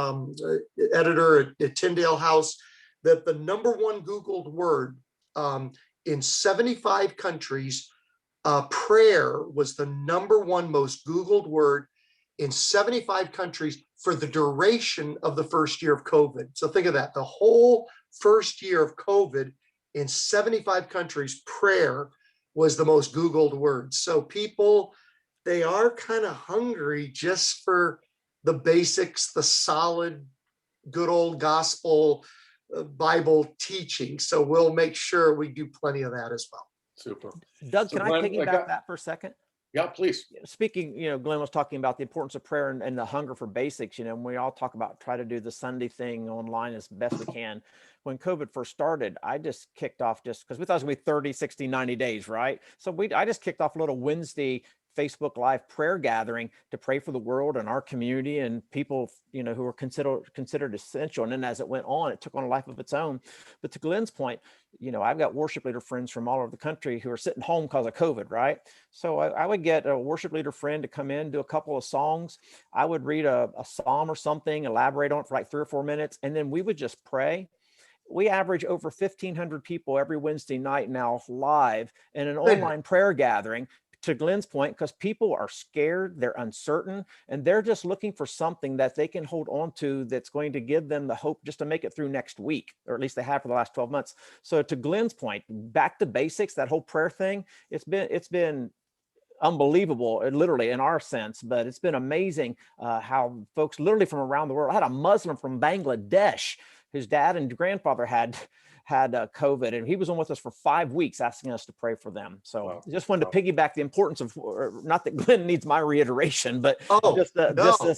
editor at Tyndale House that the #1 Googled word in 75 countries, prayer was the #1 most Googled word in 75 countries for the duration of the first year of COVID. So think of that, the whole first year of COVID in 75 countries, prayer was the most Googled word. So people, they are kind of hungry just for the basics, the solid, good old gospel Bible teaching. So we'll make sure we do plenty of that as well. Super. Doug, So can Glenn, I piggyback that for a second? Yeah, please. Speaking, Glenn was talking about the importance of prayer and the hunger for basics, and we all talk about try to do the Sunday thing online as best we can. When COVID first started, I just kicked off just because we thought it was going to be 30, 60, 90 days, right? So I just kicked off a little Wednesday Facebook Live prayer gathering to pray for the world and our community and people, who are considered essential. And then as it went on, it took on a life of its own. But to Glenn's point, I've got worship leader friends from all over the country who are sitting home because of COVID, right? So I would get a worship leader friend to come in, do a couple of songs. I would read a psalm or something, elaborate on it for like 3 or 4 minutes, and then we would just pray. We average over 1,500 people every Wednesday night now live in an online prayer gathering. To Glenn's point, because people are scared, they're uncertain, and they're just looking for something that they can hold on to that's going to give them the hope just to make it through next week, or at least they have for the last 12 months. So to Glenn's point, back to basics, that whole prayer thing, it's been unbelievable, literally in our sense, but it's been amazing how folks literally from around the world. I had a Muslim from Bangladesh whose dad and grandfather had COVID, and he was on with us for 5 weeks asking us to pray for them. So wow. Just wanted to piggyback the importance of, not that Glenn needs my reiteration, but just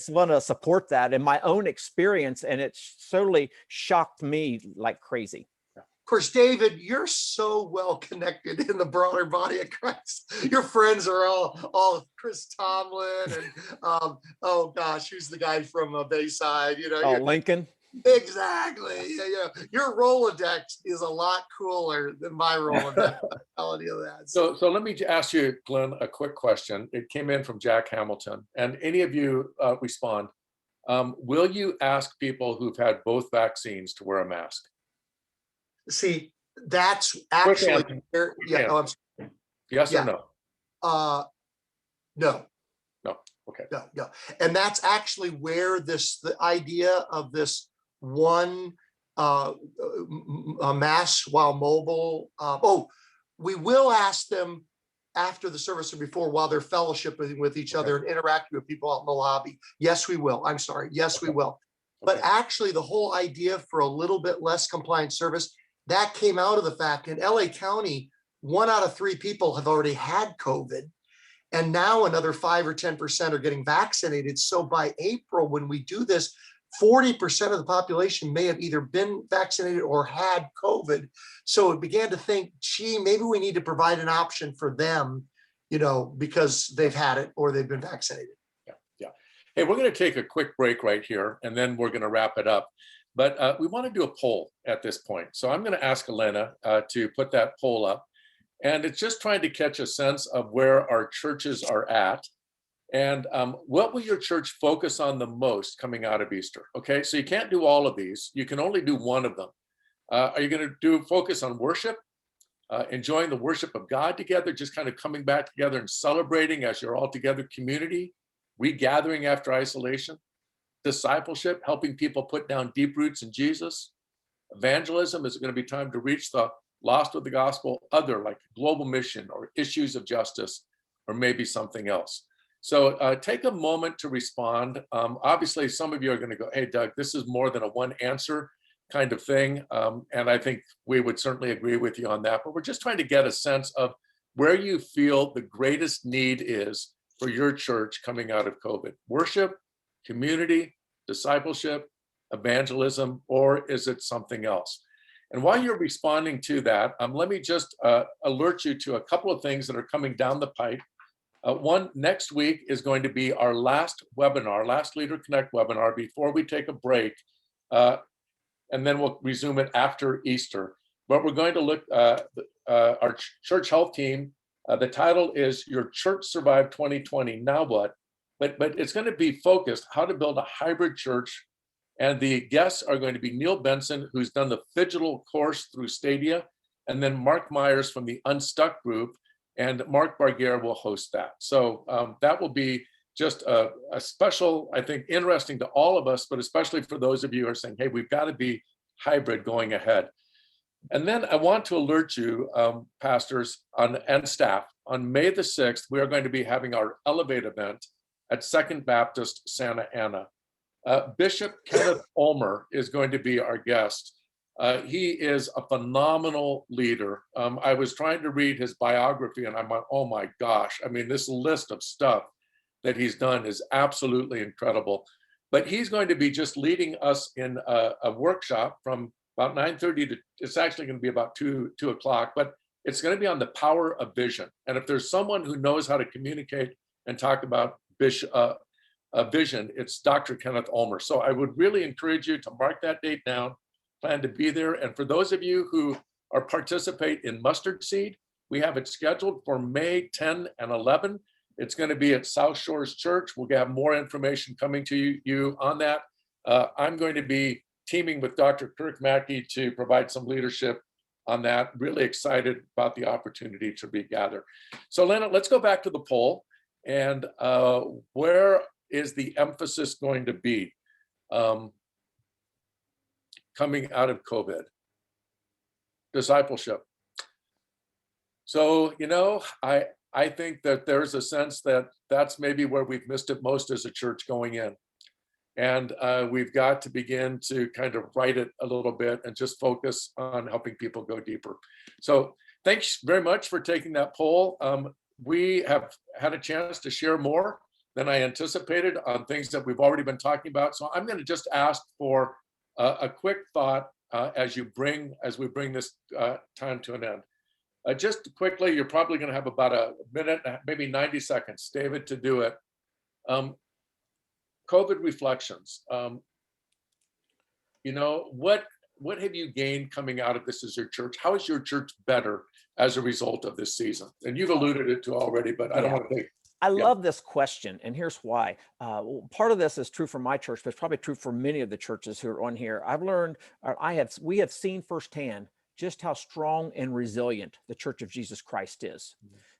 want to support that in my own experience. And it totally shocked me like crazy. Of course, David, you're so well connected in the broader body of Christ. Your friends are all Chris Tomlin and oh gosh, who's the guy from Bayside? Lincoln. Exactly. Yeah. Your Rolodex is a lot cooler than my Rolodex. Of that. So let me ask you, Glenn, a quick question. It came in from Jack Hamilton, and any of you respond. Will you ask people who've had both vaccines to wear a mask? See, that's actually Yes or no? No. No. Okay. No. And that's actually where the idea of this one mass while mobile. We will ask them after the service or before while they're fellowshipping with each other and interacting with people out in the lobby. Yes, we will. I'm sorry. Yes, we will. But actually the whole idea for a little bit less compliant service, that came out of the fact in LA County, 1 out of 3 people have already had COVID. And now another 5 or 10% are getting vaccinated. So by April, when we do this, 40% of the population may have either been vaccinated or had COVID. So it began to think, gee, maybe we need to provide an option for them, because they've had it or they've been vaccinated. Yeah. Hey, we're going to take a quick break right here, and then we're going to wrap it up. But we want to do a poll at this point. So I'm going to ask Elena to put that poll up. And it's just trying to catch a sense of where our churches are at And what will your church focus on the most coming out of Easter? Okay, so you can't do all of these. You can only do one of them. Are you going to focus on worship, enjoying the worship of God together, just kind of coming back together and celebrating as you're all together, community, regathering after isolation, discipleship, helping people put down deep roots in Jesus, evangelism? Is it going to be time to reach the lost with the gospel, other like global mission or issues of justice, or maybe something else? So take a moment to respond. Obviously, some of you are going to go, hey, Doug, this is more than a one answer kind of thing. And I think we would certainly agree with you on that. But we're just trying to get a sense of where you feel the greatest need is for your church coming out of COVID. Worship, community, discipleship, evangelism, or is it something else? And while you're responding to that, let me just alert you to a couple of things that are coming down the pipe. One, next week is going to be our last webinar, last LeaderConnect webinar before we take a break, and then we'll resume it after Easter. But we're going to look our church health team. The title is Your Church Survived 2020, Now What? But it's going to be focused how to build a hybrid church. And the guests are going to be Neil Benson, who's done the digital course through Stadia, and then Mark Myers from the Unstuck group, and Mark Barguer will host that. So that will be just a special, I think, interesting to all of us, but especially for those of you who are saying, hey, we've got to be hybrid going ahead. And then I want to alert you, pastors and staff, on May the 6th, we are going to be having our Elevate event at Second Baptist Santa Ana. Bishop Kenneth Ulmer is going to be our guest. He is a phenomenal leader. I was trying to read his biography and I'm like, oh my gosh. I mean, this list of stuff that he's done is absolutely incredible. But he's going to be just leading us in a workshop from about 9:30 to, it's actually going to be about 2 o'clock, but it's going to be on the power of vision. And if there's someone who knows how to communicate and talk about vision, it's Dr. Kenneth Ulmer. So I would really encourage you to mark that date down, plan to be there. And for those of you who are participate in Mustard Seed, we have it scheduled for May 10 and 11. It's going to be at South Shores Church. We'll have more information coming to you on that. I'm going to be teaming with Dr. Kirk Mackey to provide some leadership on that. Really excited about the opportunity to regather. So Lena, let's go back to the poll. And where is the emphasis going to be coming out of COVID? Discipleship. So, you know, I think that there's a sense that that's maybe where we've missed it most as a church going in. And we've got to begin to kind of write it a little bit and just focus on helping people go deeper. So thanks very much for taking that poll. We have had a chance to share more than I anticipated on things that we've already been talking about. So I'm going to just ask for a quick thought as we bring this time to an end. Just quickly, you're probably going to have about a minute, maybe 90 seconds, David, to do it. COVID reflections. You know, what have you gained coming out of this as your church? How is your church better as a result of this season? And you've alluded it to already, but I don't want to take. I love this question, and here's why. Part of this is true for my church, but it's probably true for many of the churches who are on here. I've learned, we have seen firsthand just how strong and resilient the Church of Jesus Christ is.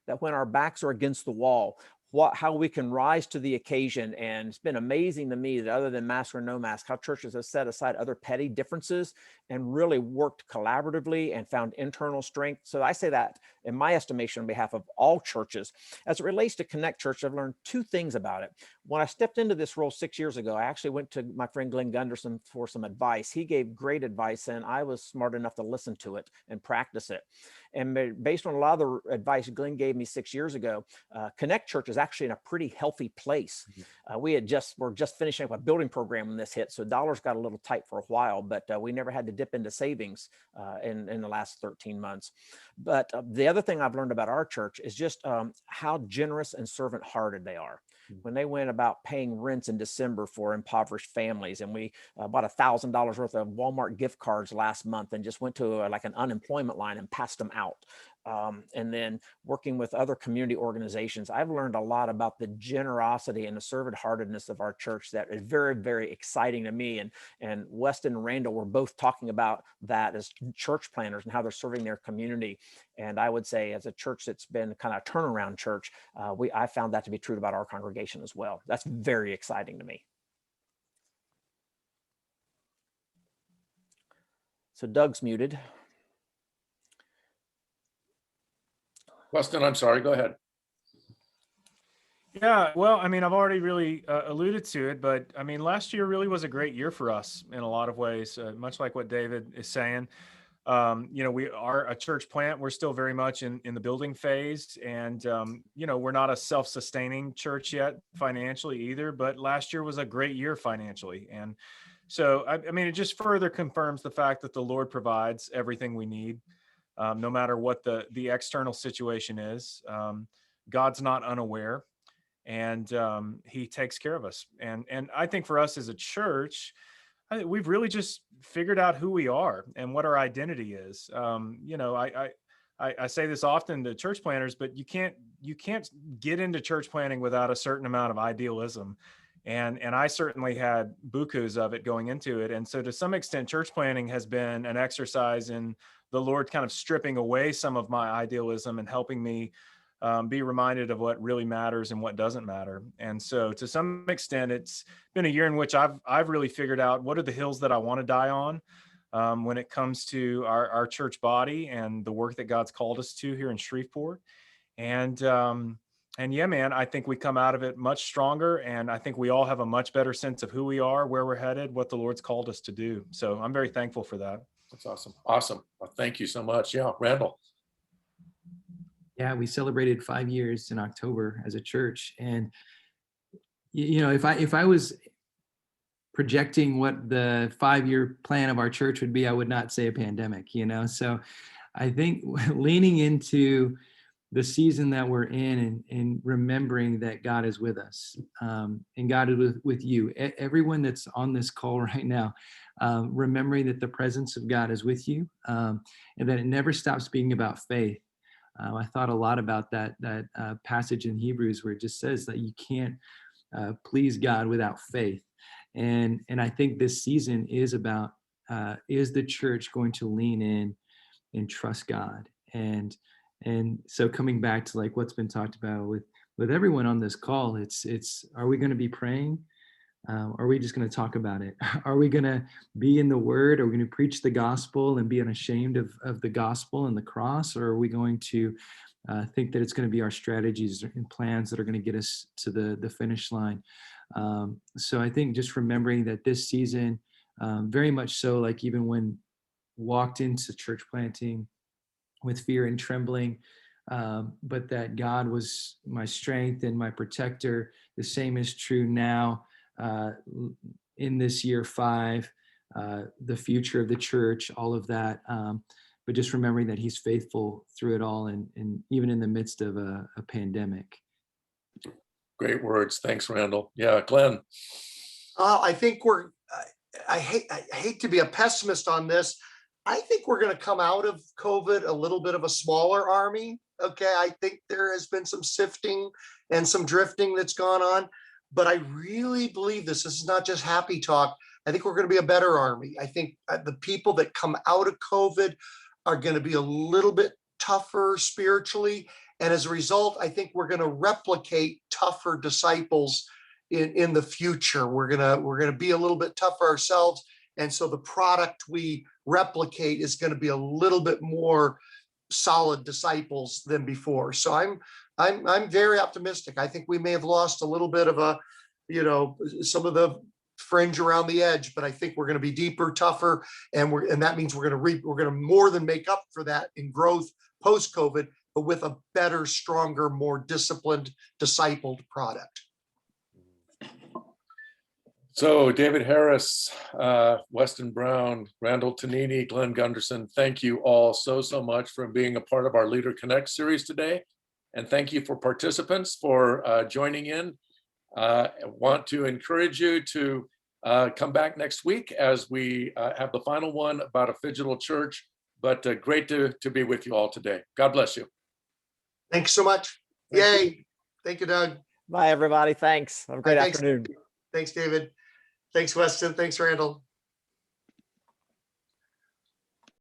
That when our backs are against the wall, how we can rise to the occasion. And it's been amazing to me that other than mask or no mask, how churches have set aside other petty differences and really worked collaboratively and found internal strength. So I say that in my estimation on behalf of all churches. As it relates to Connect Church, I've learned two things about it. When I stepped into this role 6 years ago, I actually went to my friend Glenn Gunderson for some advice. He gave great advice and I was smart enough to listen to it and practice it. And based on a lot of the advice Glenn gave me 6 years ago, Connect Church is actually in a pretty healthy place. We're just finishing up a building program when this hit, so dollars got a little tight for a while, but we never had to dip into savings in the last 13 months. But the other thing I've learned about our church is just how generous and servant-hearted they are. When they went about paying rents in December for impoverished families, and we bought $1,000 worth of Walmart gift cards last month and just went to like an unemployment line and passed them out. and then working with other community organizations, I've learned a lot about the generosity and the servant-heartedness of our church that is very, very exciting to me. And Weston and Randall were both talking about that as church planners and how they're serving their community. And I would say, as a church that's been kind of a turnaround church, I found that to be true about our congregation as well. That's very exciting to me. So Doug's muted. Weston, I'm sorry, go ahead. Yeah, well, I mean, I've already really alluded to it, but I mean, last year really was a great year for us in a lot of ways, much like what David is saying. You know, we are a church plant. We're still very much in the building phase. And, you know, we're not a self-sustaining church yet financially either, but last year was a great year financially. And so, I mean, it just further confirms the fact that the Lord provides everything we need, no matter what the external situation is. God's not unaware, and he takes care of us. And I think for us as a church, we've really just figured out who we are and what our identity is. You know, I say this often to church planners, but you can't get into church planning without a certain amount of idealism. And I certainly had bukus of it going into it. And so to some extent, church planning has been an exercise in the Lord kind of stripping away some of my idealism and helping me be reminded of what really matters and what doesn't matter. And so to some extent, it's been a year in which I've really figured out what are the hills that I want to die on when it comes to our church body and the work that God's called us to here in Shreveport. And yeah, man, I think we come out of it much stronger. And I think we all have a much better sense of who we are, where we're headed, what the Lord's called us to do. So I'm very thankful for that. That's awesome. Awesome. Well, thank you so much. Yeah, Randall. Yeah, we celebrated 5 years in October as a church. And, you know, if I was projecting what the 5-year plan of our church would be, I would not say a pandemic, you know? So I think leaning into the season that we're in and remembering that God is with us and God is with you, everyone that's on this call right now, remembering that the presence of God is with you and that it never stops being about faith. I thought a lot about that passage in Hebrews where it just says that you can't please God without faith. And I think this season is about, is the church going to lean in and trust God? And so coming back to like what's been talked about with everyone on this call, it's are we going to be praying? Are we just going to talk about it? Are we going to be in the word? Are we going to preach the gospel and be unashamed of the gospel and the cross? Or are we going to think that it's going to be our strategies and plans that are going to get us to the finish line? So I think just remembering that this season, very much so, like even when walked into church planting with fear and trembling, but that God was my strength and my protector. The same is true now in this year 5, the future of the church, all of that. But just remembering that he's faithful through it all and even in the midst of a pandemic. Great words. Thanks, Randall. Yeah, Glenn. I think I hate to be a pessimist on this. I think we're going to come out of COVID a little bit of a smaller army. Okay. I think there has been some sifting and some drifting that's gone on, but I really believe this is not just happy talk. I think we're going to be a better army. I think the people that come out of COVID are going to be a little bit tougher spiritually. And as a result, I think we're going to replicate tougher disciples in the future. We're going to be a little bit tougher ourselves. And so the product we replicate is going to be a little bit more solid disciples than before. So I'm very optimistic. I think we may have lost a little bit of some of the fringe around the edge, but I think we're going to be deeper, tougher, and that means we're going to more than make up for that in growth post-COVID, but with a better, stronger, more disciplined, discipled product. So David Harris, Weston Brown, Randall Tonini, Glenn Gunderson, thank you all so much for being a part of our LeaderConnect series today. And thank you for participants for joining in. I want to encourage you to come back next week as we have the final one about a digital church but great to be with you all today. God bless you. Thanks so much. Yay. Thank you, Doug. Bye, everybody. Thanks. Have a great Thanks. afternoon. Thanks, David. Thanks, Weston. Thanks, Randall.